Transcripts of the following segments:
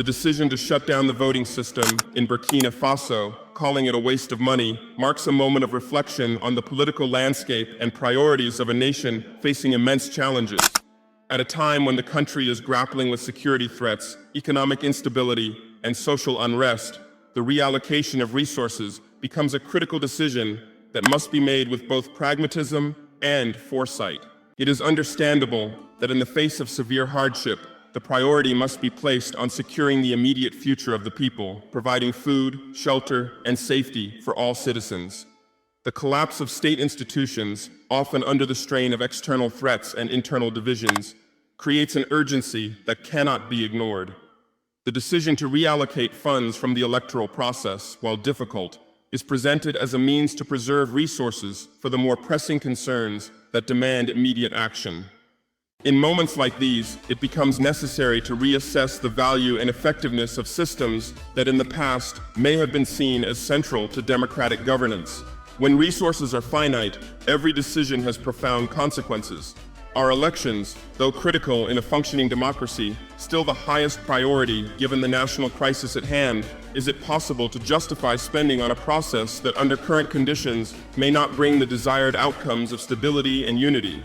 The decision to shut down the voting system in Burkina Faso, calling it a waste of money, marks a moment of reflection on the political landscape and priorities of a nation facing immense challenges. At a time when the country is grappling with security threats, economic instability, and social unrest, the reallocation of resources becomes a critical decision that must be made with both pragmatism and foresight. It is understandable that in the face of severe hardship, the priority must be placed on securing the immediate future of the people, providing food, shelter, and safety for all citizens. The collapse of state institutions, often under the strain of external threats and internal divisions, creates an urgency that cannot be ignored. The decision to reallocate funds from the electoral process, while difficult, is presented as a means to preserve resources for the more pressing concerns that demand immediate action. In moments like these, it becomes necessary to reassess the value and effectiveness of systems that in the past may have been seen as central to democratic governance. When resources are finite, every decision has profound consequences. Are elections, though critical in a functioning democracy, still the highest priority given the national crisis at hand? Is it possible to justify spending on a process that under current conditions may not bring the desired outcomes of stability and unity?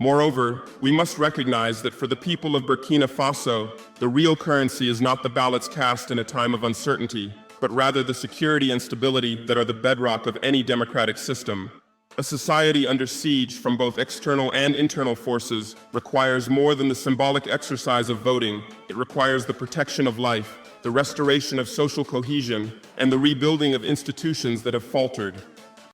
Moreover, we must recognize that for the people of Burkina Faso, the real currency is not the ballots cast in a time of uncertainty, but rather the security and stability that are the bedrock of any democratic system. A society under siege from both external and internal forces requires more than the symbolic exercise of voting. It requires the protection of life, the restoration of social cohesion, and the rebuilding of institutions that have faltered.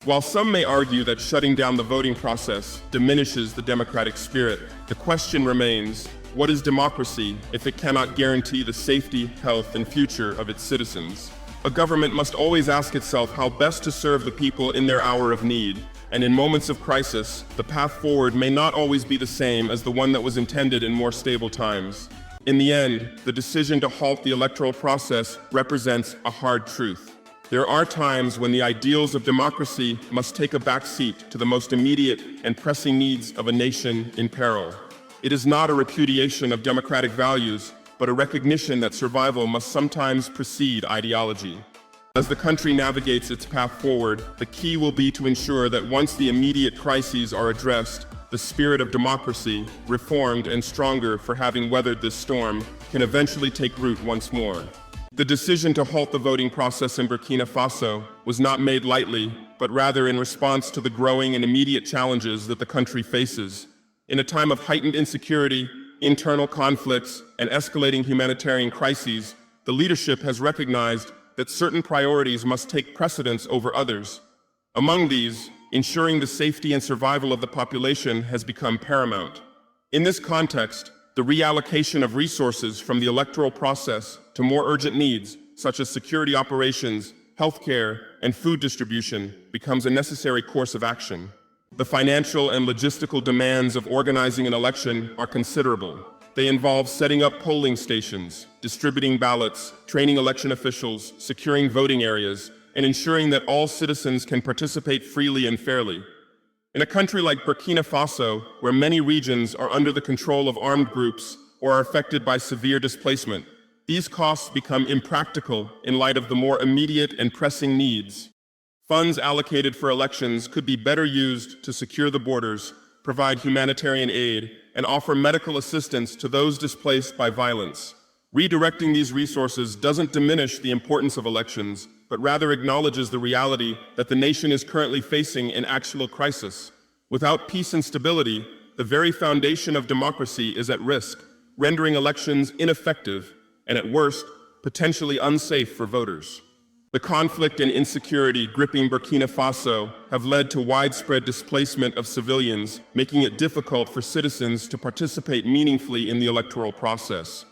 While some may argue that shutting down the voting process diminishes the democratic spirit, the question remains, what is democracy if it cannot guarantee the safety, health, and future of its citizens? A government must always ask itself how best to serve the people in their hour of need. And in moments of crisis, the path forward may not always be the same as the one that was intended in more stable times. In the end, the decision to halt the electoral process represents a hard truth. There are times when the ideals of democracy must take a backseat to the most immediate and pressing needs of a nation in peril. It is not a repudiation of democratic values, but a recognition that survival must sometimes precede ideology. As the country navigates its path forward, the key will be to ensure that once the immediate crises are addressed, the spirit of democracy, reformed and stronger for having weathered this storm, can eventually take root once more. The decision to halt the voting process in Burkina Faso was not made lightly, but rather in response to the growing and immediate challenges that the country faces. In a time of heightened insecurity, internal conflicts, and escalating humanitarian crises, the leadership has recognized that certain priorities must take precedence over others. Among these, ensuring the safety and survival of the population has become paramount. In this context, the reallocation of resources from the electoral process to more urgent needs, such as security operations, healthcare, and food distribution, becomes a necessary course of action. The financial and logistical demands of organizing an election are considerable. They involve setting up polling stations, distributing ballots, training election officials, securing voting areas, and ensuring that all citizens can participate freely and fairly. In a country like Burkina Faso, where many regions are under the control of armed groups or are affected by severe displacement, these costs become impractical in light of the more immediate and pressing needs. Funds allocated for elections could be better used to secure the borders, provide humanitarian aid, and offer medical assistance to those displaced by violence. Redirecting these resources doesn't diminish the importance of elections, but rather acknowledges the reality that the nation is currently facing an actual crisis. Without peace and stability, the very foundation of democracy is at risk, rendering elections ineffective and, at worst, potentially unsafe for voters. The conflict and insecurity gripping Burkina Faso have led to widespread displacement of civilians, making it difficult for citizens to participate meaningfully in the electoral process.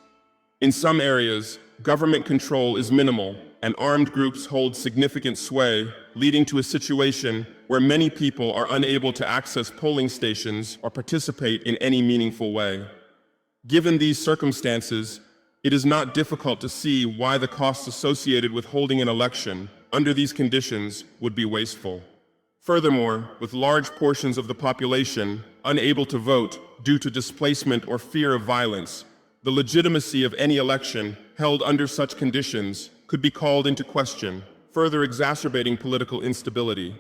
In some areas, government control is minimal, and armed groups hold significant sway, leading to a situation where many people are unable to access polling stations or participate in any meaningful way. Given these circumstances, it is not difficult to see why the costs associated with holding an election under these conditions would be wasteful. Furthermore, with large portions of the population unable to vote due to displacement or fear of violence, The legitimacy of any election held under such conditions could be called into question, further exacerbating political instability.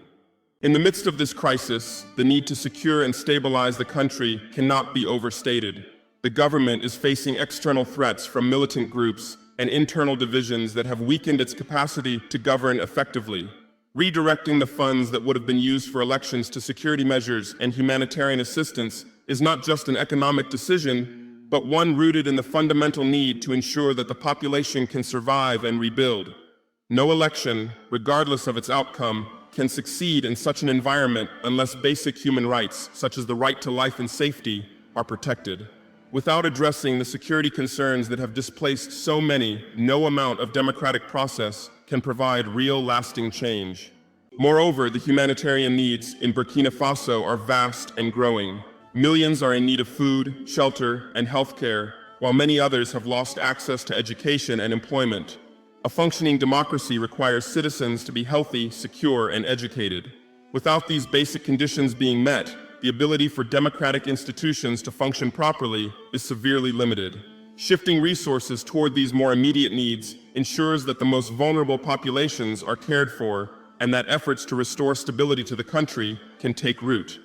In the midst of this crisis, the need to secure and stabilize the country cannot be overstated. The government is facing external threats from militant groups and internal divisions that have weakened its capacity to govern effectively. Redirecting the funds that would have been used for elections to security measures and humanitarian assistance is not just an economic decision, but one rooted in the fundamental need to ensure that the population can survive and rebuild. No election, regardless of its outcome, can succeed in such an environment unless basic human rights, such as the right to life and safety, are protected. Without addressing the security concerns that have displaced so many, no amount of democratic process can provide real, lasting change. Moreover, the humanitarian needs in Burkina Faso are vast and growing. Millions are in need of food, shelter, and healthcare, while many others have lost access to education and employment. A functioning democracy requires citizens to be healthy, secure, and educated. Without these basic conditions being met, the ability for democratic institutions to function properly is severely limited. Shifting resources toward these more immediate needs ensures that the most vulnerable populations are cared for and that efforts to restore stability to the country can take root.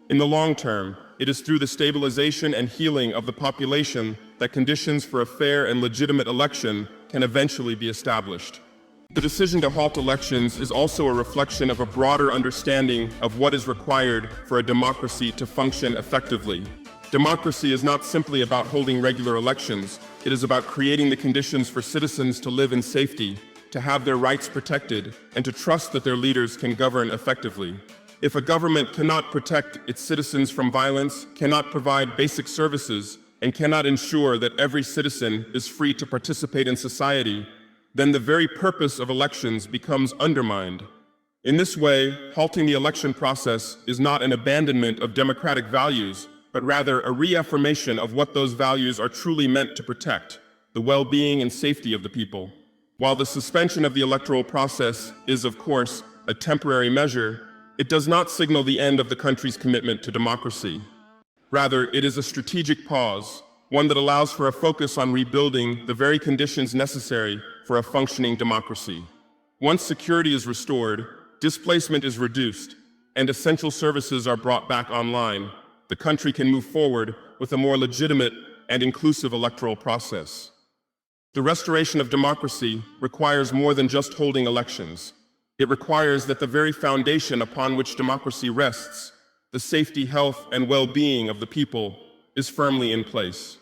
In the long term, it is through the stabilization and healing of the population that conditions for a fair and legitimate election can eventually be established. The decision to halt elections is also a reflection of a broader understanding of what is required for a democracy to function effectively. Democracy is not simply about holding regular elections. It is about creating the conditions for citizens to live in safety, to have their rights protected, and to trust that their leaders can govern effectively. If a government cannot protect its citizens from violence, cannot provide basic services, and cannot ensure that every citizen is free to participate in society, then the very purpose of elections becomes undermined. In this way, halting the election process is not an abandonment of democratic values, but rather a reaffirmation of what those values are truly meant to protect, the well-being and safety of the people. While the suspension of the electoral process is, of course, a temporary measure, it does not signal the end of the country's commitment to democracy. Rather, it is a strategic pause, one that allows for a focus on rebuilding the very conditions necessary for a functioning democracy. Once security is restored, displacement is reduced, and essential services are brought back online, the country can move forward with a more legitimate and inclusive electoral process. The restoration of democracy requires more than just holding elections. It requires that the very foundation upon which democracy rests, the safety, health, and well-being of the people, is firmly in place.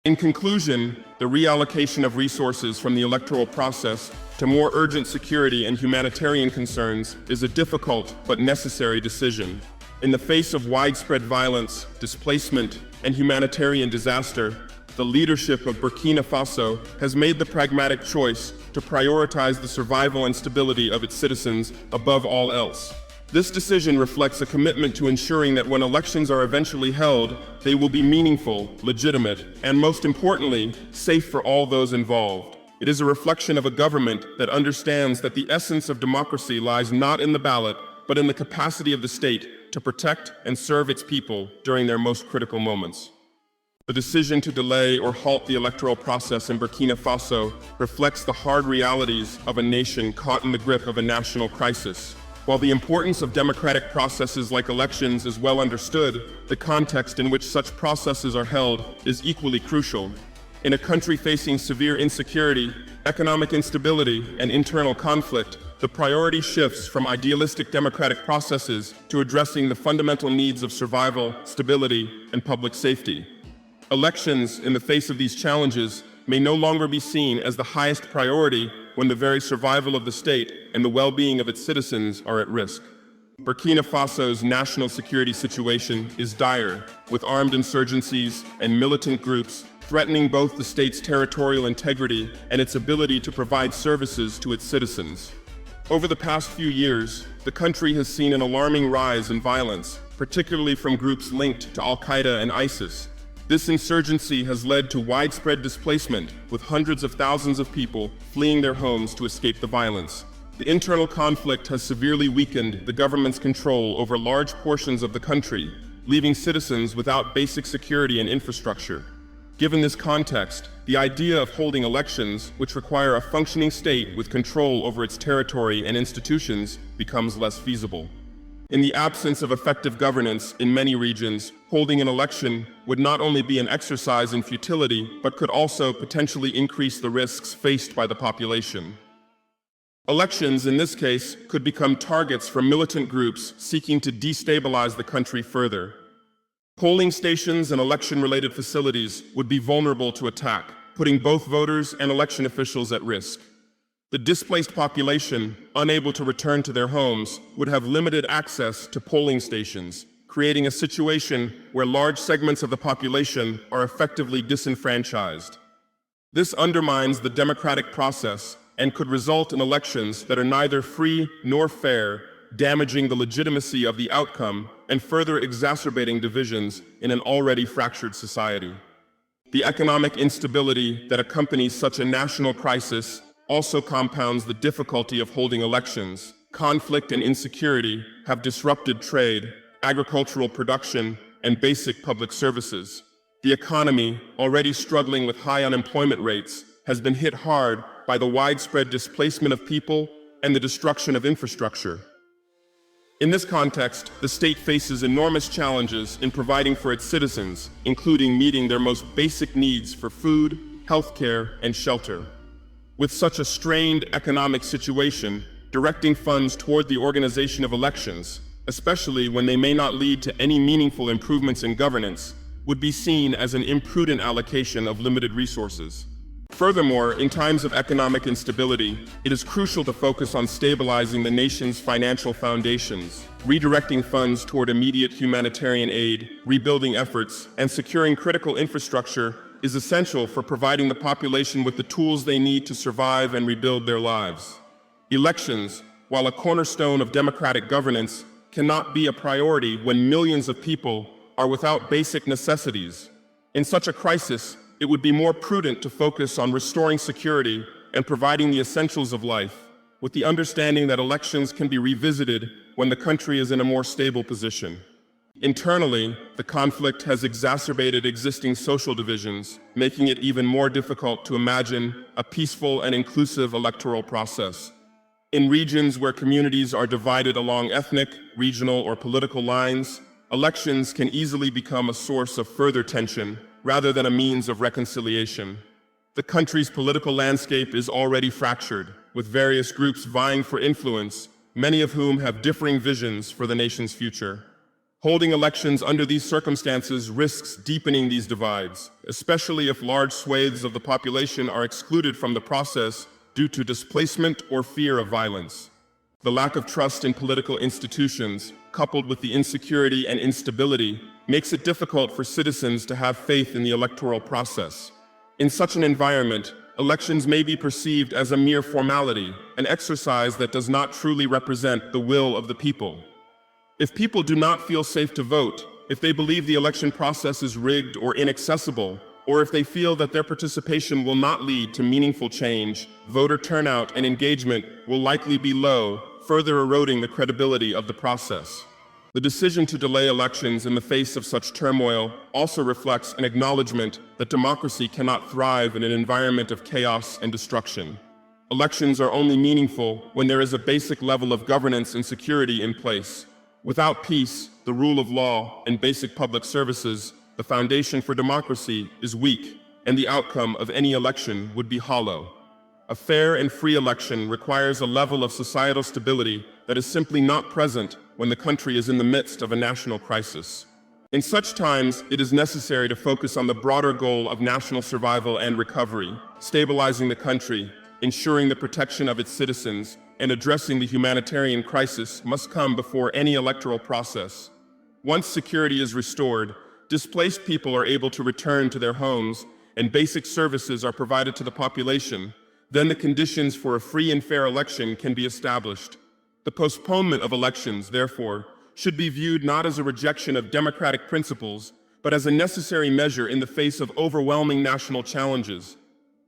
In conclusion, the reallocation of resources from the electoral process to more urgent security and humanitarian concerns is a difficult but necessary decision. In the face of widespread violence, displacement, and humanitarian disaster, the leadership of Burkina Faso has made the pragmatic choice to prioritize the survival and stability of its citizens above all else. This decision reflects a commitment to ensuring that when elections are eventually held, they will be meaningful, legitimate, and most importantly, safe for all those involved. It is a reflection of a government that understands that the essence of democracy lies not in the ballot, but in the capacity of the state to protect and serve its people during their most critical moments. The decision to delay or halt the electoral process in Burkina Faso reflects the hard realities of a nation caught in the grip of a national crisis. While the importance of democratic processes like elections is well understood, the context in which such processes are held is equally crucial. In a country facing severe insecurity, economic instability, and internal conflict, the priority shifts from idealistic democratic processes to addressing the fundamental needs of survival, stability, and public safety. Elections, in the face of these challenges, may no longer be seen as the highest priority when the very survival of the state and the well-being of its citizens are at risk. Burkina Faso's national security situation is dire, with armed insurgencies and militant groups threatening both the state's territorial integrity and its ability to provide services to its citizens. Over the past few years, the country has seen an alarming rise in violence, particularly from groups linked to Al-Qaeda and ISIS. This insurgency has led to widespread displacement, with hundreds of thousands of people fleeing their homes to escape the violence. The internal conflict has severely weakened the government's control over large portions of the country, leaving citizens without basic security and infrastructure. Given this context, the idea of holding elections, which require a functioning state with control over its territory and institutions, becomes less feasible. In the absence of effective governance in many regions, holding an election would not only be an exercise in futility, but could also potentially increase the risks faced by the population. Elections, in this case, could become targets for militant groups seeking to destabilize the country further. Polling stations and election-related facilities would be vulnerable to attack, putting both voters and election officials at risk. The displaced population, unable to return to their homes, would have limited access to polling stations, creating a situation where large segments of the population are effectively disenfranchised. This undermines the democratic process and could result in elections that are neither free nor fair, damaging the legitimacy of the outcome and further exacerbating divisions in an already fractured society. The economic instability that accompanies such a national crisis also compounds the difficulty of holding elections. Conflict and insecurity have disrupted trade, agricultural production, and basic public services. The economy, already struggling with high unemployment rates, has been hit hard by the widespread displacement of people and the destruction of infrastructure. In this context, the state faces enormous challenges in providing for its citizens, including meeting their most basic needs for food, healthcare, and shelter. With such a strained economic situation, directing funds toward the organization of elections, especially when they may not lead to any meaningful improvements in governance, would be seen as an imprudent allocation of limited resources. Furthermore, in times of economic instability, it is crucial to focus on stabilizing the nation's financial foundations, redirecting funds toward immediate humanitarian aid, rebuilding efforts, and securing critical infrastructure is essential for providing the population with the tools they need to survive and rebuild their lives. Elections, while a cornerstone of democratic governance, cannot be a priority when millions of people are without basic necessities. In such a crisis, it would be more prudent to focus on restoring security and providing the essentials of life, with the understanding that elections can be revisited when the country is in a more stable position. Internally, the conflict has exacerbated existing social divisions, making it even more difficult to imagine a peaceful and inclusive electoral process. In regions where communities are divided along ethnic, regional, or political lines, elections can easily become a source of further tension rather than a means of reconciliation. The country's political landscape is already fractured, with various groups vying for influence, many of whom have differing visions for the nation's future. Holding elections under these circumstances risks deepening these divides, especially if large swathes of the population are excluded from the process due to displacement or fear of violence. The lack of trust in political institutions, coupled with the insecurity and instability, makes it difficult for citizens to have faith in the electoral process. In such an environment, elections may be perceived as a mere formality, an exercise that does not truly represent the will of the people. If people do not feel safe to vote, if they believe the election process is rigged or inaccessible, or if they feel that their participation will not lead to meaningful change, voter turnout and engagement will likely be low, further eroding the credibility of the process. The decision to delay elections in the face of such turmoil also reflects an acknowledgement that democracy cannot thrive in an environment of chaos and destruction. Elections are only meaningful when there is a basic level of governance and security in place. Without peace, the rule of law, and basic public services, the foundation for democracy is weak, and the outcome of any election would be hollow. A fair and free election requires a level of societal stability that is simply not present when the country is in the midst of a national crisis. In such times, it is necessary to focus on the broader goal of national survival and recovery, stabilizing the country, ensuring the protection of its citizens, and addressing the humanitarian crisis must come before any electoral process. Once security is restored, displaced people are able to return to their homes and basic services are provided to the population, then the conditions for a free and fair election can be established. The postponement of elections, therefore, should be viewed not as a rejection of democratic principles, but as a necessary measure in the face of overwhelming national challenges.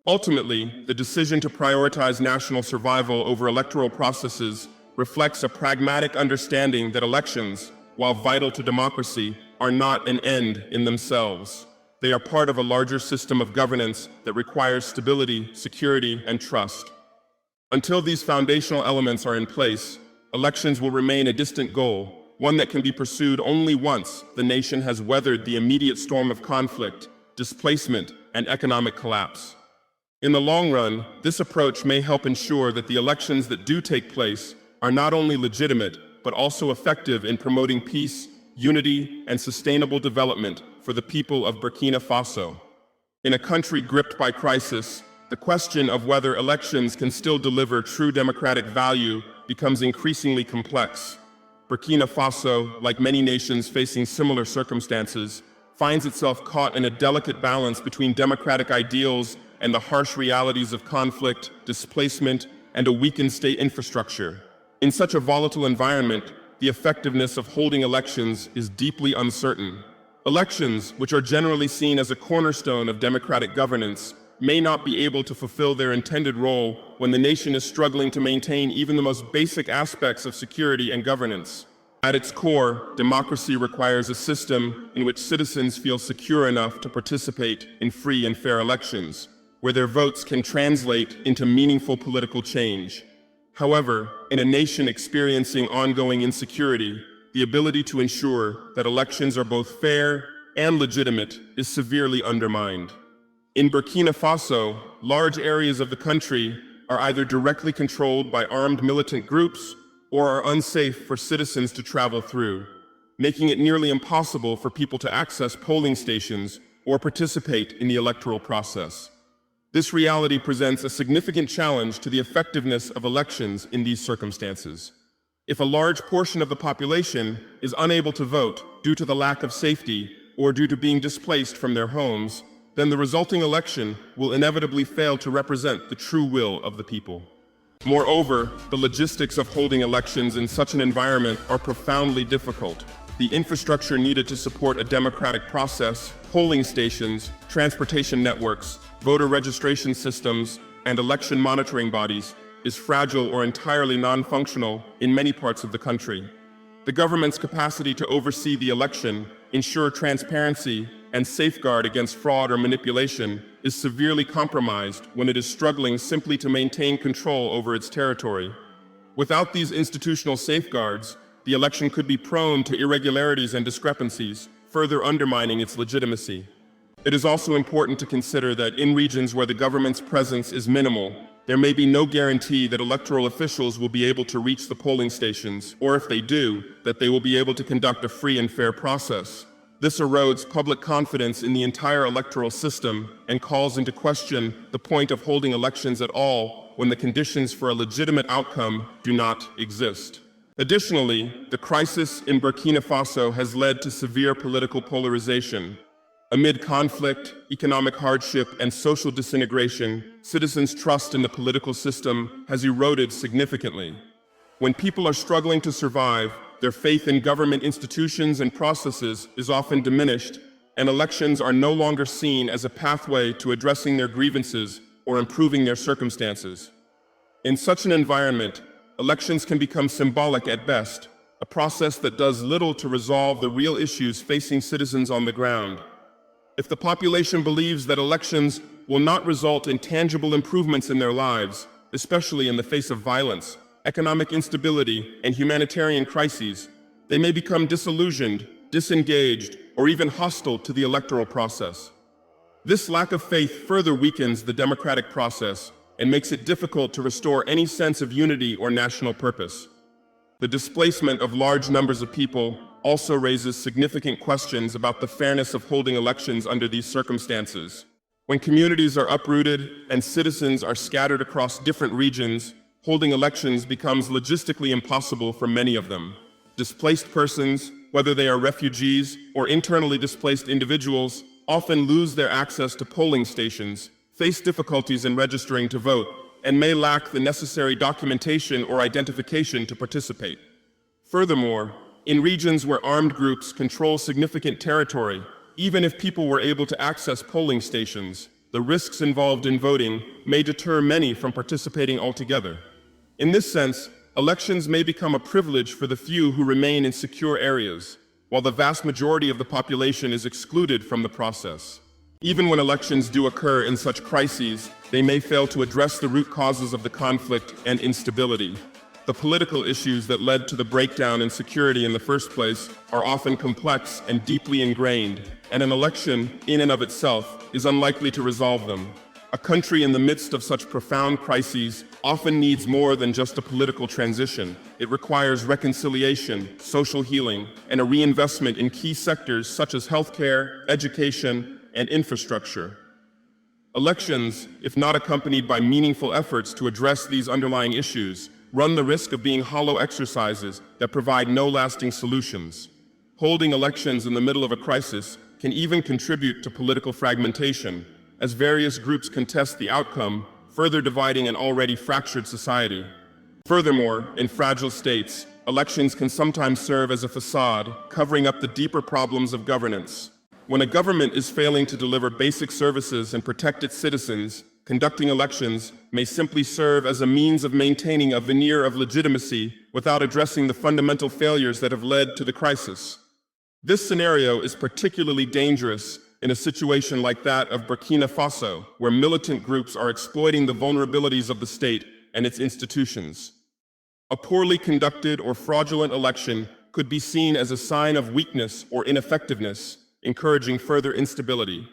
Ultimately, the decision to prioritize national survival over electoral processes reflects a pragmatic understanding that elections, while vital to democracy, are not an end in themselves. They are part of a larger system of governance that requires stability, security, and trust. Until these foundational elements are in place, elections will remain a distant goal, one that can be pursued only once the nation has weathered the immediate storm of conflict, displacement, and economic collapse. In the long run, this approach may help ensure that the elections that do take place are not only legitimate, but also effective in promoting peace, unity, and sustainable development for the people of Burkina Faso. In a country gripped by crisis, the question of whether elections can still deliver true democratic value becomes increasingly complex. Burkina Faso, like many nations facing similar circumstances, finds itself caught in a delicate balance between democratic ideals and the harsh realities of conflict, displacement, and a weakened state infrastructure. In such a volatile environment, the effectiveness of holding elections is deeply uncertain. Elections, which are generally seen as a cornerstone of democratic governance, may not be able to fulfill their intended role when the nation is struggling to maintain even the most basic aspects of security and governance. At its core, democracy requires a system in which citizens feel secure enough to participate in free and fair elections, where their votes can translate into meaningful political change. However, in a nation experiencing ongoing insecurity, the ability to ensure that elections are both fair and legitimate is severely undermined. In Burkina Faso, large areas of the country are either directly controlled by armed militant groups or are unsafe for citizens to travel through, making it nearly impossible for people to access polling stations or participate in the electoral process. This reality presents a significant challenge to the effectiveness of elections in these circumstances. If a large portion of the population is unable to vote due to the lack of safety or due to being displaced from their homes, then the resulting election will inevitably fail to represent the true will of the people. Moreover, the logistics of holding elections in such an environment are profoundly difficult. The infrastructure needed to support a democratic process, polling stations, transportation networks, voter registration systems, and election monitoring bodies, is fragile or entirely non-functional in many parts of the country. The government's capacity to oversee the election, ensure transparency, and safeguard against fraud or manipulation is severely compromised when it is struggling simply to maintain control over its territory. Without these institutional safeguards, the election could be prone to irregularities and discrepancies, further undermining its legitimacy. It is also important to consider that in regions where the government's presence is minimal, there may be no guarantee that electoral officials will be able to reach the polling stations, or if they do, that they will be able to conduct a free and fair process. This erodes public confidence in the entire electoral system and calls into question the point of holding elections at all when the conditions for a legitimate outcome do not exist. Additionally, the crisis in Burkina Faso has led to severe political polarization. Amid conflict, economic hardship, and social disintegration, citizens' trust in the political system has eroded significantly. When people are struggling to survive, their faith in government institutions and processes is often diminished, and elections are no longer seen as a pathway to addressing their grievances or improving their circumstances. In such an environment, elections can become symbolic at best, a process that does little to resolve the real issues facing citizens on the ground. If the population believes that elections will not result in tangible improvements in their lives, especially in the face of violence, economic instability, and humanitarian crises, they may become disillusioned, disengaged, or even hostile to the electoral process. This lack of faith further weakens the democratic process and makes it difficult to restore any sense of unity or national purpose. The displacement of large numbers of people also raises significant questions about the fairness of holding elections under these circumstances. When communities are uprooted and citizens are scattered across different regions, holding elections becomes logistically impossible for many of them. Displaced persons, whether they are refugees or internally displaced individuals, often lose their access to polling stations, face difficulties in registering to vote, and may lack the necessary documentation or identification to participate. Furthermore, in regions where armed groups control significant territory, even if people were able to access polling stations, the risks involved in voting may deter many from participating altogether. In this sense, elections may become a privilege for the few who remain in secure areas, while the vast majority of the population is excluded from the process. Even when elections do occur in such crises, they may fail to address the root causes of the conflict and instability. The political issues that led to the breakdown in security in the first place are often complex and deeply ingrained, and an election, in and of itself, is unlikely to resolve them. A country in the midst of such profound crises often needs more than just a political transition. It requires reconciliation, social healing, and a reinvestment in key sectors such as healthcare, education, and infrastructure. Elections, if not accompanied by meaningful efforts to address these underlying issues, run the risk of being hollow exercises that provide no lasting solutions. Holding elections in the middle of a crisis can even contribute to political fragmentation, as various groups contest the outcome, further dividing an already fractured society. Furthermore, in fragile states, elections can sometimes serve as a facade, covering up the deeper problems of governance. When a government is failing to deliver basic services and protect its citizens, conducting elections may simply serve as a means of maintaining a veneer of legitimacy without addressing the fundamental failures that have led to the crisis. This scenario is particularly dangerous in a situation like that of Burkina Faso, where militant groups are exploiting the vulnerabilities of the state and its institutions. A poorly conducted or fraudulent election could be seen as a sign of weakness or ineffectiveness, encouraging further instability.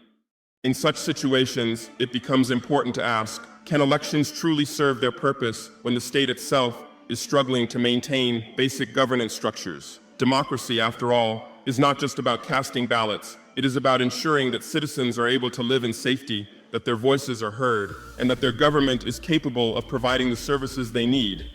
In such situations, it becomes important to ask, can elections truly serve their purpose when the state itself is struggling to maintain basic governance structures? Democracy, after all, is not just about casting ballots. It is about ensuring that citizens are able to live in safety, that their voices are heard, and that their government is capable of providing the services they need.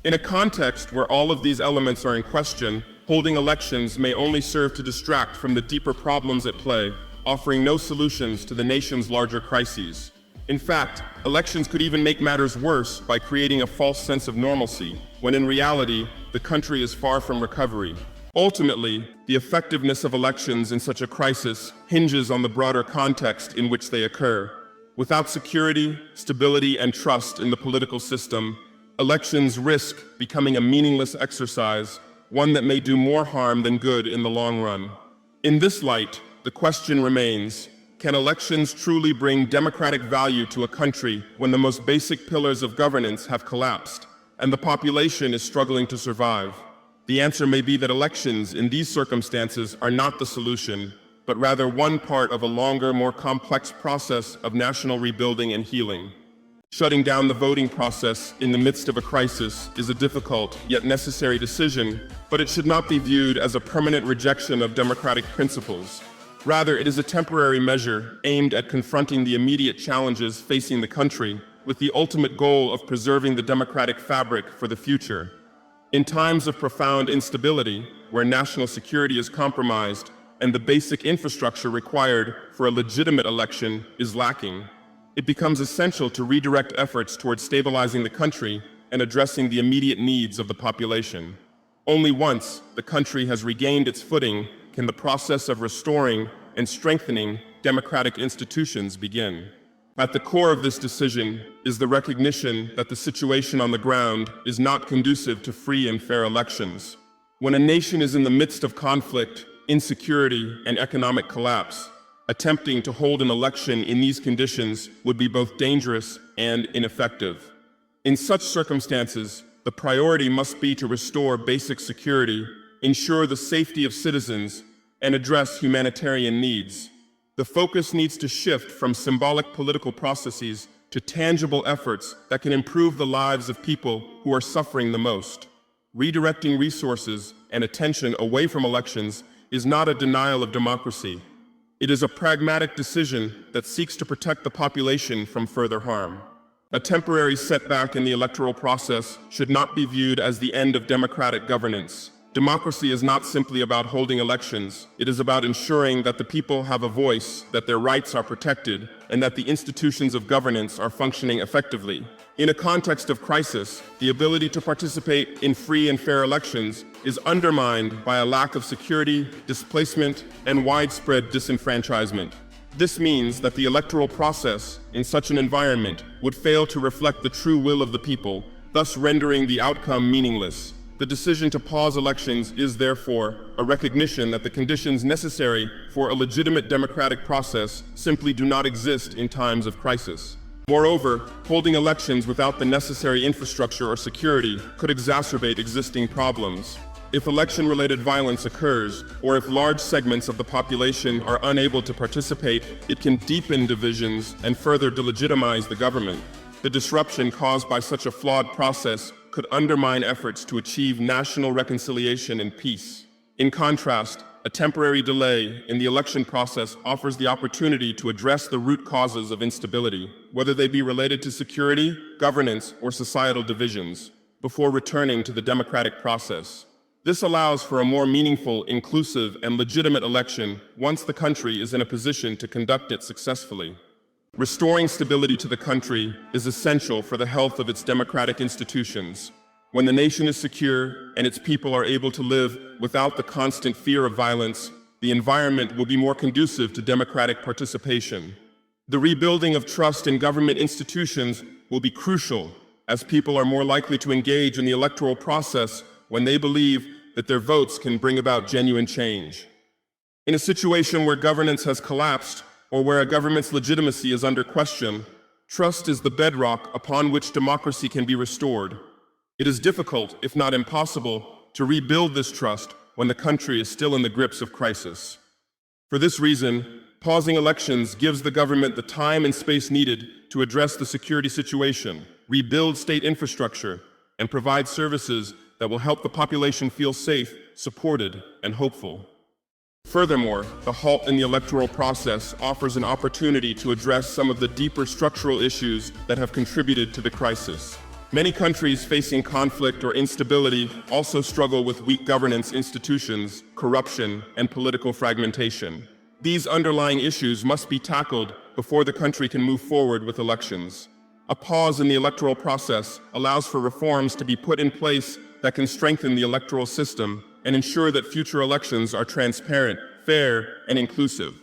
In a context where all of these elements are in question, holding elections may only serve to distract from the deeper problems at play, offering no solutions to the nation's larger crises. In fact, elections could even make matters worse by creating a false sense of normalcy, when in reality, the country is far from recovery. Ultimately, the effectiveness of elections in such a crisis hinges on the broader context in which they occur. Without security, stability, and trust in the political system, elections risk becoming a meaningless exercise, one that may do more harm than good in the long run. In this light, the question remains, can elections truly bring democratic value to a country when the most basic pillars of governance have collapsed and the population is struggling to survive? The answer may be that elections in these circumstances are not the solution, but rather one part of a longer, more complex process of national rebuilding and healing. Shutting down the voting process in the midst of a crisis is a difficult yet necessary decision, but it should not be viewed as a permanent rejection of democratic principles. Rather, it is a temporary measure aimed at confronting the immediate challenges facing the country, with the ultimate goal of preserving the democratic fabric for the future. In times of profound instability, where national security is compromised and the basic infrastructure required for a legitimate election is lacking, it becomes essential to redirect efforts towards stabilizing the country and addressing the immediate needs of the population. Only once the country has regained its footing can the process of restoring and strengthening democratic institutions begin. At the core of this decision is the recognition that the situation on the ground is not conducive to free and fair elections. When a nation is in the midst of conflict, insecurity, and economic collapse, attempting to hold an election in these conditions would be both dangerous and ineffective. In such circumstances, the priority must be to restore basic security, ensure the safety of citizens, and address humanitarian needs. The focus needs to shift from symbolic political processes to tangible efforts that can improve the lives of people who are suffering the most. Redirecting resources and attention away from elections is not a denial of democracy. It is a pragmatic decision that seeks to protect the population from further harm. A temporary setback in the electoral process should not be viewed as the end of democratic governance. Democracy is not simply about holding elections. It is about ensuring that the people have a voice, that their rights are protected, and that the institutions of governance are functioning effectively. In a context of crisis, the ability to participate in free and fair elections is undermined by a lack of security, displacement, and widespread disenfranchisement. This means that the electoral process in such an environment would fail to reflect the true will of the people, thus rendering the outcome meaningless. The decision to pause elections is therefore a recognition that the conditions necessary for a legitimate democratic process simply do not exist in times of crisis. Moreover, holding elections without the necessary infrastructure or security could exacerbate existing problems. If election-related violence occurs, or if large segments of the population are unable to participate, it can deepen divisions and further delegitimize the government. The disruption caused by such a flawed process could undermine efforts to achieve national reconciliation and peace. In contrast, a temporary delay in the election process offers the opportunity to address the root causes of instability, whether they be related to security, governance, or societal divisions, before returning to the democratic process. This allows for a more meaningful, inclusive, and legitimate election once the country is in a position to conduct it successfully. Restoring stability to the country is essential for the health of its democratic institutions. When the nation is secure and its people are able to live without the constant fear of violence, the environment will be more conducive to democratic participation. The rebuilding of trust in government institutions will be crucial, as people are more likely to engage in the electoral process when they believe that their votes can bring about genuine change. In a situation where governance has collapsed, or where a government's legitimacy is under question, trust is the bedrock upon which democracy can be restored. It is difficult, if not impossible, to rebuild this trust when the country is still in the grips of crisis. For this reason, pausing elections gives the government the time and space needed to address the security situation, rebuild state infrastructure, and provide services that will help the population feel safe, supported, and hopeful. Furthermore, the halt in the electoral process offers an opportunity to address some of the deeper structural issues that have contributed to the crisis. Many countries facing conflict or instability also struggle with weak governance institutions, corruption, and political fragmentation. These underlying issues must be tackled before the country can move forward with elections. A pause in the electoral process allows for reforms to be put in place that can strengthen the electoral system and ensure that future elections are transparent, fair, and inclusive.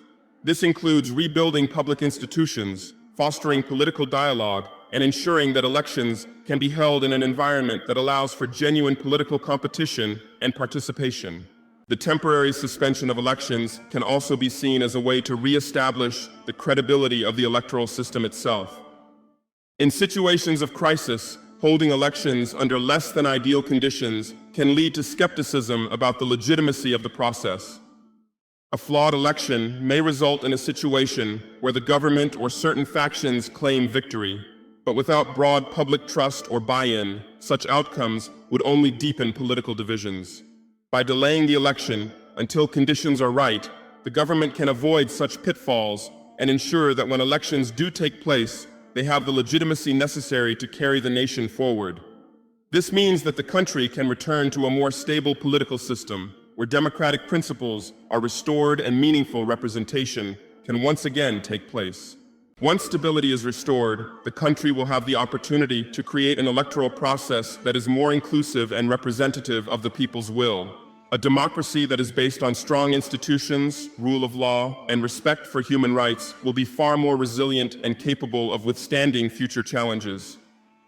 This includes rebuilding public institutions, fostering political dialogue, and ensuring that elections can be held in an environment that allows for genuine political competition and participation. The temporary suspension of elections can also be seen as a way to re-establish the credibility of the electoral system itself. In situations of crisis, holding elections under less than ideal conditions can lead to skepticism about the legitimacy of the process. A flawed election may result in a situation where the government or certain factions claim victory, but without broad public trust or buy-in, such outcomes would only deepen political divisions. By delaying the election until conditions are right, the government can avoid such pitfalls and ensure that when elections do take place, they have the legitimacy necessary to carry the nation forward. This means that the country can return to a more stable political system, where democratic principles are restored and meaningful representation can once again take place. Once stability is restored, the country will have the opportunity to create an electoral process that is more inclusive and representative of the people's will. A democracy that is based on strong institutions, rule of law, and respect for human rights will be far more resilient and capable of withstanding future challenges.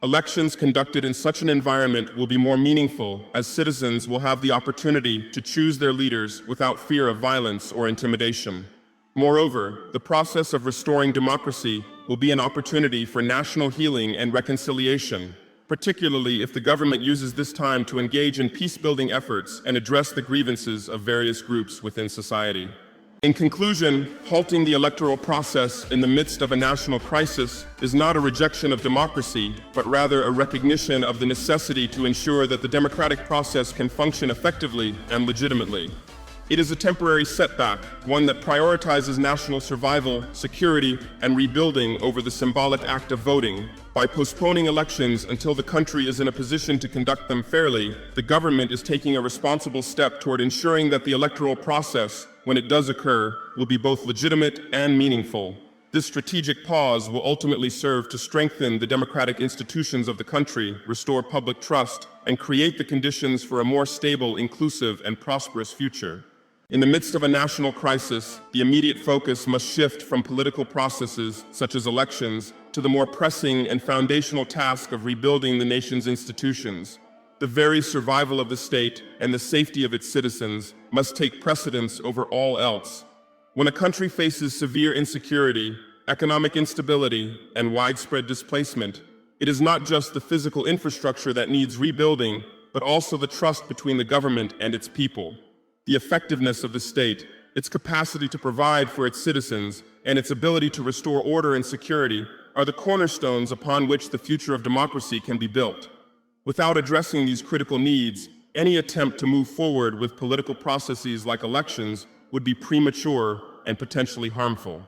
Elections conducted in such an environment will be more meaningful, as citizens will have the opportunity to choose their leaders without fear of violence or intimidation. Moreover, the process of restoring democracy will be an opportunity for national healing and reconciliation, particularly if the government uses this time to engage in peace-building efforts and address the grievances of various groups within society. In conclusion, halting the electoral process in the midst of a national crisis is not a rejection of democracy, but rather a recognition of the necessity to ensure that the democratic process can function effectively and legitimately. It is a temporary setback, one that prioritizes national survival, security, and rebuilding over the symbolic act of voting. By postponing elections until the country is in a position to conduct them fairly, the government is taking a responsible step toward ensuring that the electoral process, when it does occur, will be both legitimate and meaningful. This strategic pause will ultimately serve to strengthen the democratic institutions of the country, restore public trust, and create the conditions for a more stable, inclusive, and prosperous future. In the midst of a national crisis, the immediate focus must shift from political processes, such as elections, to the more pressing and foundational task of rebuilding the nation's institutions. the very survival of the state and the safety of its citizens must take precedence over all else. When a country faces severe insecurity, economic instability, and widespread displacement, it is not just the physical infrastructure that needs rebuilding, but also the trust between the government and its people. The effectiveness of the state, its capacity to provide for its citizens, and its ability to restore order and security are the cornerstones upon which the future of democracy can be built. Without addressing these critical needs, any attempt to move forward with political processes like elections would be premature and potentially harmful.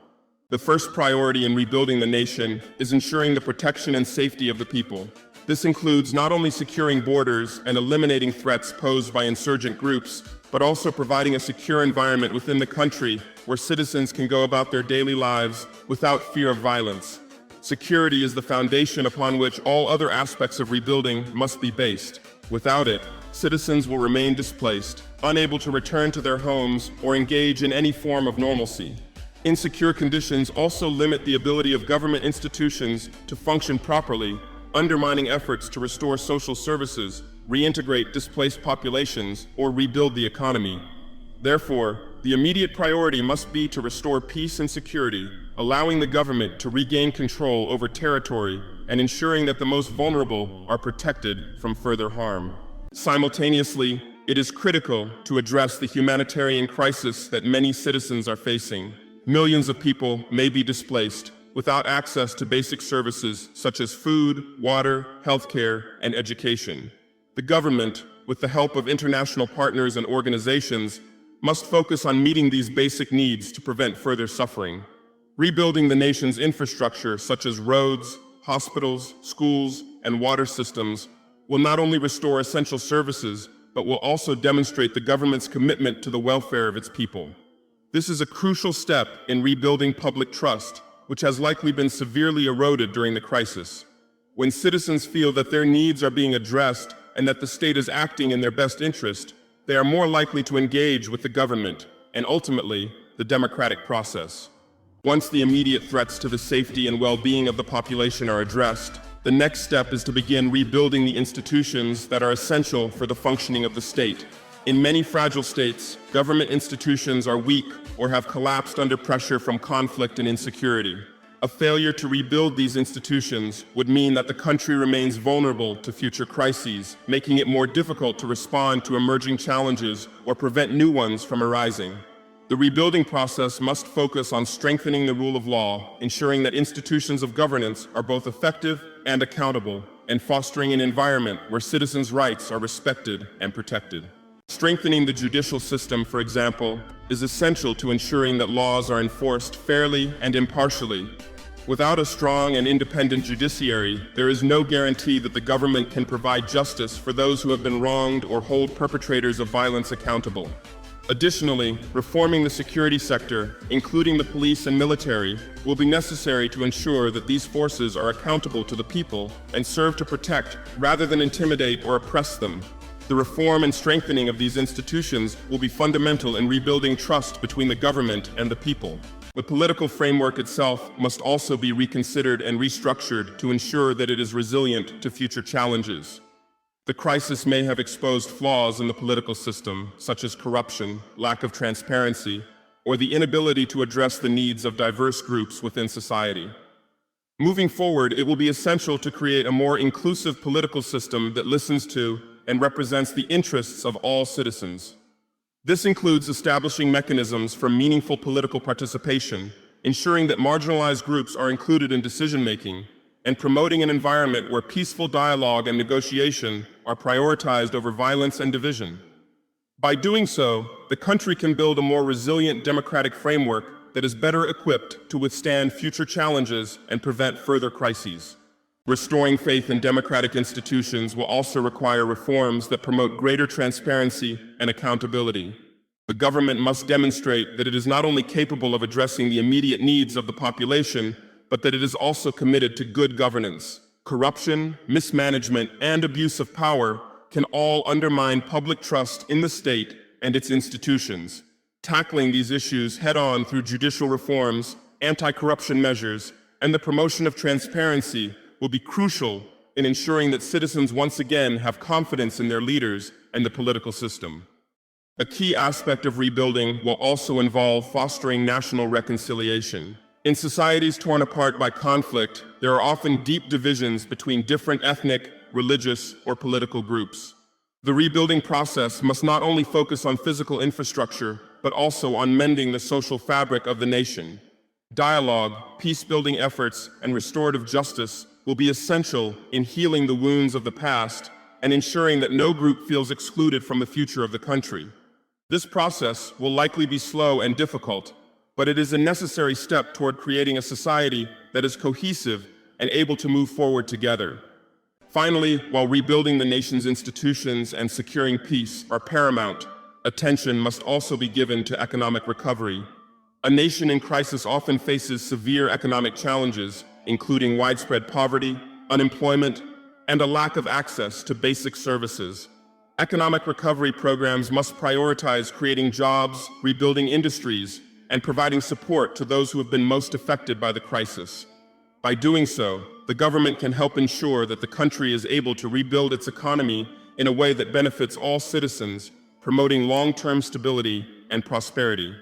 The first priority in rebuilding the nation is ensuring the protection and safety of the people. This includes not only securing borders and eliminating threats posed by insurgent groups, but also providing a secure environment within the country where citizens can go about their daily lives without fear of violence. Security is the foundation upon which all other aspects of rebuilding must be based. Without it, citizens will remain displaced, unable to return to their homes or engage in any form of normalcy. Insecure conditions also limit the ability of government institutions to function properly, undermining efforts to restore social services, reintegrate displaced populations, or rebuild the economy. Therefore, the immediate priority must be to restore peace and security, allowing the government to regain control over territory and ensuring that the most vulnerable are protected from further harm. Simultaneously, it is critical to address the humanitarian crisis that many citizens are facing. Millions of people may be displaced without access to basic services such as food, water, healthcare, and education. The government, with the help of international partners and organizations, must focus on meeting these basic needs to prevent further suffering. Rebuilding the nation's infrastructure, such as roads, hospitals, schools, and water systems, will not only restore essential services, but will also demonstrate the government's commitment to the welfare of its people. This is a crucial step in rebuilding public trust, which has likely been severely eroded during the crisis. When citizens feel that their needs are being addressed and that the state is acting in their best interest, they are more likely to engage with the government and ultimately the democratic process. Once the immediate threats to the safety and well-being of the population are addressed, the next step is to begin rebuilding the institutions that are essential for the functioning of the state. In many fragile states, government institutions are weak or have collapsed under pressure from conflict and insecurity. A failure to rebuild these institutions would mean that the country remains vulnerable to future crises, making it more difficult to respond to emerging challenges or prevent new ones from arising. The rebuilding process must focus on strengthening the rule of law, ensuring that institutions of governance are both effective and accountable, and fostering an environment where citizens' rights are respected and protected. Strengthening the judicial system, for example, is essential to ensuring that laws are enforced fairly and impartially. Without a strong and independent judiciary, there is no guarantee that the government can provide justice for those who have been wronged or hold perpetrators of violence accountable. Additionally, reforming the security sector, including the police and military, will be necessary to ensure that these forces are accountable to the people and serve to protect rather than intimidate or oppress them. The reform and strengthening of these institutions will be fundamental in rebuilding trust between the government and the people. The political framework itself must also be reconsidered and restructured to ensure that it is resilient to future challenges. The crisis may have exposed flaws in the political system, such as corruption, lack of transparency, or the inability to address the needs of diverse groups within society. Moving forward, it will be essential to create a more inclusive political system that listens to and represents the interests of all citizens. This includes establishing mechanisms for meaningful political participation, ensuring that marginalized groups are included in decision-making, and promoting an environment where peaceful dialogue and negotiation are prioritized over violence and division. By doing so, the country can build a more resilient democratic framework that is better equipped to withstand future challenges and prevent further crises. Restoring faith in democratic institutions will also require reforms that promote greater transparency and accountability. The government must demonstrate that it is not only capable of addressing the immediate needs of the population, but that it is also committed to good governance. Corruption, mismanagement, and abuse of power can all undermine public trust in the state and its institutions. Tackling these issues head-on through judicial reforms, anti-corruption measures, and the promotion of transparency will be crucial in ensuring that citizens once again have confidence in their leaders and the political system. A key aspect of rebuilding will also involve fostering national reconciliation. In societies torn apart by conflict, there are often deep divisions between different ethnic, religious, or political groups. The rebuilding process must not only focus on physical infrastructure, but also on mending the social fabric of the nation. Dialogue, peace-building efforts, and restorative justice will be essential in healing the wounds of the past and ensuring that no group feels excluded from the future of the country. This process will likely be slow and difficult, but it is a necessary step toward creating a society that is cohesive and able to move forward together. Finally, while rebuilding the nation's institutions and securing peace are paramount, attention must also be given to economic recovery. A nation in crisis often faces severe economic challenges, including widespread poverty, unemployment, and a lack of access to basic services. Economic recovery programs must prioritize creating jobs, rebuilding industries, and providing support to those who have been most affected by the crisis. By doing so, the government can help ensure that the country is able to rebuild its economy in a way that benefits all citizens, promoting long-term stability and prosperity.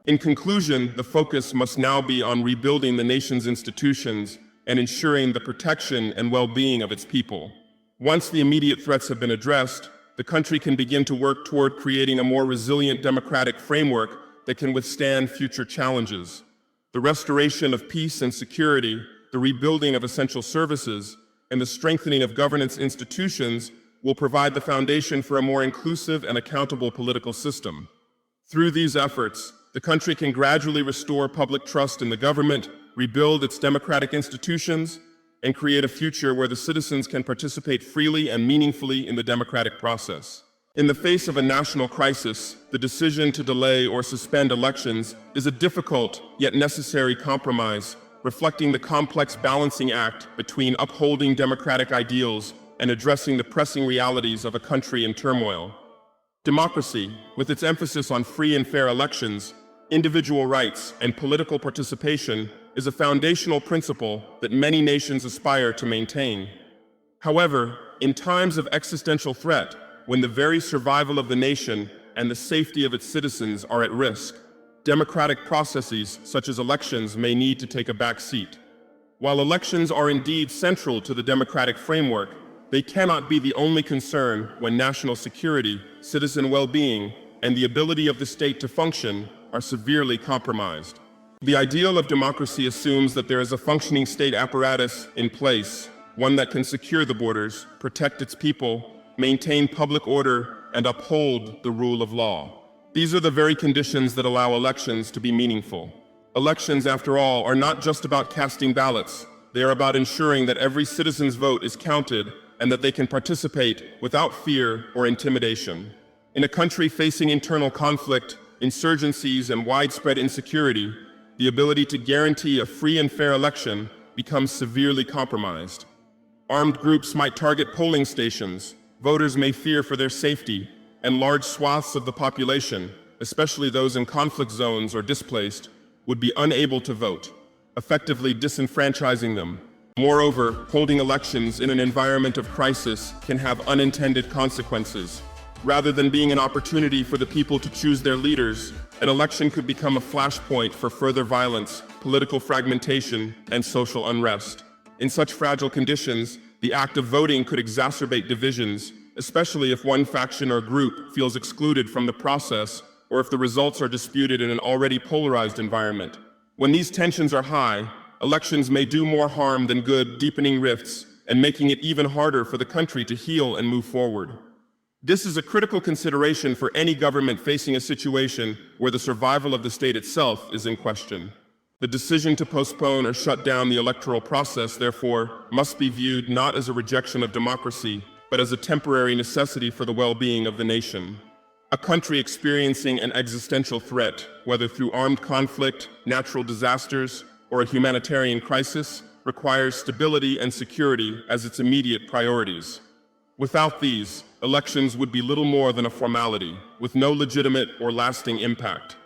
In conclusion, the focus must now be on rebuilding the nation's institutions and ensuring the protection and well-being of its people. Once the immediate threats have been addressed, the country can begin to work toward creating a more resilient democratic framework that can withstand future challenges. The restoration of peace and security, the rebuilding of essential services, and the strengthening of governance institutions will provide the foundation for a more inclusive and accountable political system. Through these efforts, the country can gradually restore public trust in the government, rebuild its democratic institutions, and create a future where the citizens can participate freely and meaningfully in the democratic process. In the face of a national crisis, the decision to delay or suspend elections is a difficult yet necessary compromise, reflecting the complex balancing act between upholding democratic ideals and addressing the pressing realities of a country in turmoil. Democracy, with its emphasis on free and fair elections, individual rights, and political participation, is a foundational principle that many nations aspire to maintain. However, in times of existential threat, when the very survival of the nation and the safety of its citizens are at risk, democratic processes such as elections may need to take a back seat. While elections are indeed central to the democratic framework, they cannot be the only concern when national security, citizen well-being, and the ability of the state to function are severely compromised. The ideal of democracy assumes that there is a functioning state apparatus in place, one that can secure the borders, protect its people, maintain public order, and uphold the rule of law. These are the very conditions that allow elections to be meaningful. Elections, after all, are not just about casting ballots. They are about ensuring that every citizen's vote is counted and that they can participate without fear or intimidation. In a country facing internal conflict, insurgencies, and widespread insecurity, the ability to guarantee a free and fair election becomes severely compromised. Armed groups might target polling stations, voters may fear for their safety, and large swaths of the population, especially those in conflict zones or displaced, would be unable to vote, effectively disenfranchising them. Moreover, holding elections in an environment of crisis can have unintended consequences. Rather than being an opportunity for the people to choose their leaders, an election could become a flashpoint for further violence, political fragmentation, and social unrest. In such fragile conditions, the act of voting could exacerbate divisions, especially if one faction or group feels excluded from the process or if the results are disputed in an already polarized environment. When these tensions are high, elections may do more harm than good, deepening rifts and making it even harder for the country to heal and move forward. This is a critical consideration for any government facing a situation where the survival of the state itself is in question. The decision to postpone or shut down the electoral process, therefore, must be viewed not as a rejection of democracy, but as a temporary necessity for the well-being of the nation. A country experiencing an existential threat, whether through armed conflict, natural disasters, or a humanitarian crisis, requires stability and security as its immediate priorities. Without these, elections would be little more than a formality, with no legitimate or lasting impact.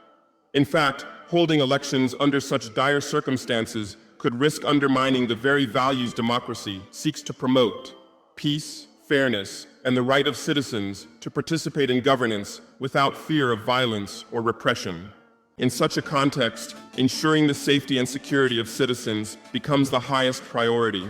In fact, holding elections under such dire circumstances could risk undermining the very values democracy seeks to promote: peace, fairness, and the right of citizens to participate in governance without fear of violence or repression. In such a context, ensuring the safety and security of citizens becomes the highest priority.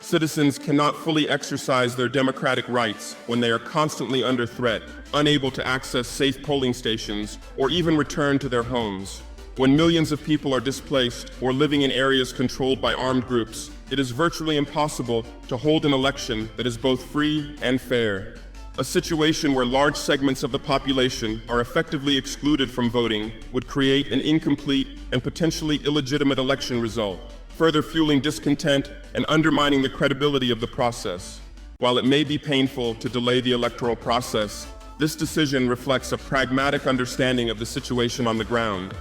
Citizens cannot fully exercise their democratic rights when they are constantly under threat, unable to access safe polling stations, or even return to their homes. When millions of people are displaced or living in areas controlled by armed groups, it is virtually impossible to hold an election that is both free and fair. A situation where large segments of the population are effectively excluded from voting would create an incomplete and potentially illegitimate election result, further fueling discontent and undermining the credibility of the process. While it may be painful to delay the electoral process, this decision reflects a pragmatic understanding of the situation on the ground.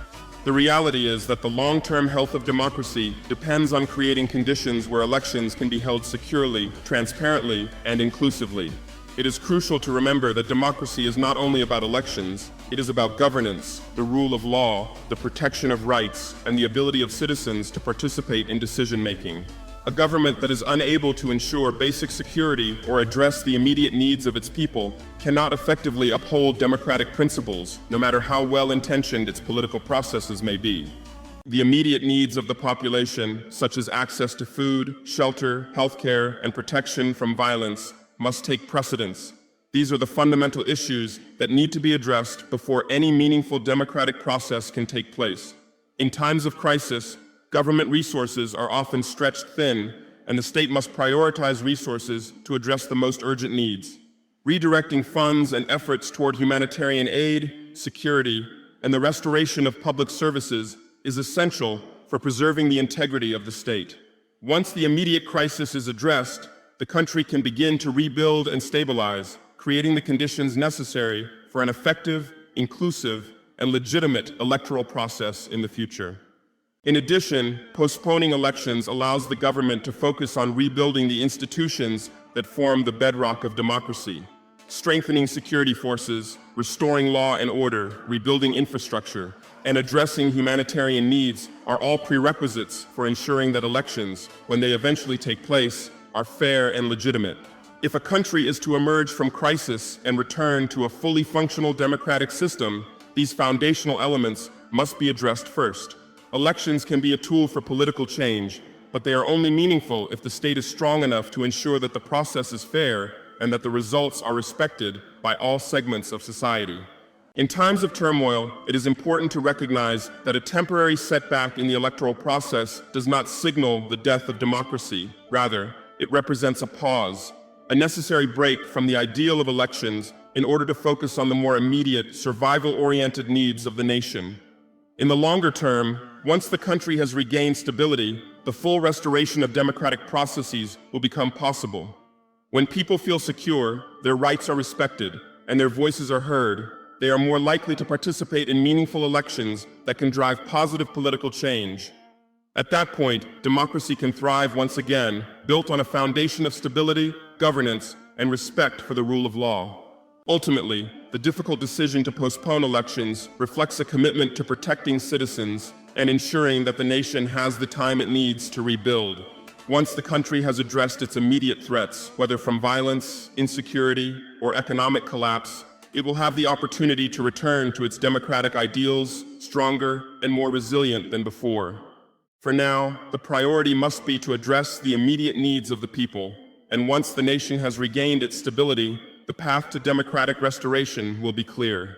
The reality is that the long-term health of democracy depends on creating conditions where elections can be held securely, transparently, and inclusively. It is crucial to remember that democracy is not only about elections, it is about governance, the rule of law, the protection of rights, and the ability of citizens to participate in decision-making. A government that is unable to ensure basic security or address the immediate needs of its people cannot effectively uphold democratic principles, no matter how well-intentioned its political processes may be. The immediate needs of the population, such as access to food, shelter, healthcare, and protection from violence, must take precedence. These are the fundamental issues that need to be addressed before any meaningful democratic process can take place. In times of crisis, government resources are often stretched thin, and the state must prioritize resources to address the most urgent needs. Redirecting funds and efforts toward humanitarian aid, security, and the restoration of public services is essential for preserving the integrity of the state. Once the immediate crisis is addressed, the country can begin to rebuild and stabilize, creating the conditions necessary for an effective, inclusive, and legitimate electoral process in the future. In addition, postponing elections allows the government to focus on rebuilding the institutions that form the bedrock of democracy. Strengthening security forces, restoring law and order, rebuilding infrastructure, and addressing humanitarian needs are all prerequisites for ensuring that elections, when they eventually take place, are fair and legitimate. If a country is to emerge from crisis and return to a fully functional democratic system, these foundational elements must be addressed first. Elections can be a tool for political change, but they are only meaningful if the state is strong enough to ensure that the process is fair and that the results are respected by all segments of society. In times of turmoil, it is important to recognize that a temporary setback in the electoral process does not signal the death of democracy. Rather, it represents a pause, a necessary break from the ideal of elections in order to focus on the more immediate, survival-oriented needs of the nation. In the longer term, once the country has regained stability, the full restoration of democratic processes will become possible. When people feel secure, their rights are respected, and their voices are heard, they are more likely to participate in meaningful elections that can drive positive political change. At that point, democracy can thrive once again, built on a foundation of stability, governance, and respect for the rule of law. Ultimately, the difficult decision to postpone elections reflects a commitment to protecting citizens and ensuring that the nation has the time it needs to rebuild. Once the country has addressed its immediate threats, whether from violence, insecurity, or economic collapse, it will have the opportunity to return to its democratic ideals, stronger and more resilient than before. For now, the priority must be to address the immediate needs of the people, and once the nation has regained its stability, the path to democratic restoration will be clear.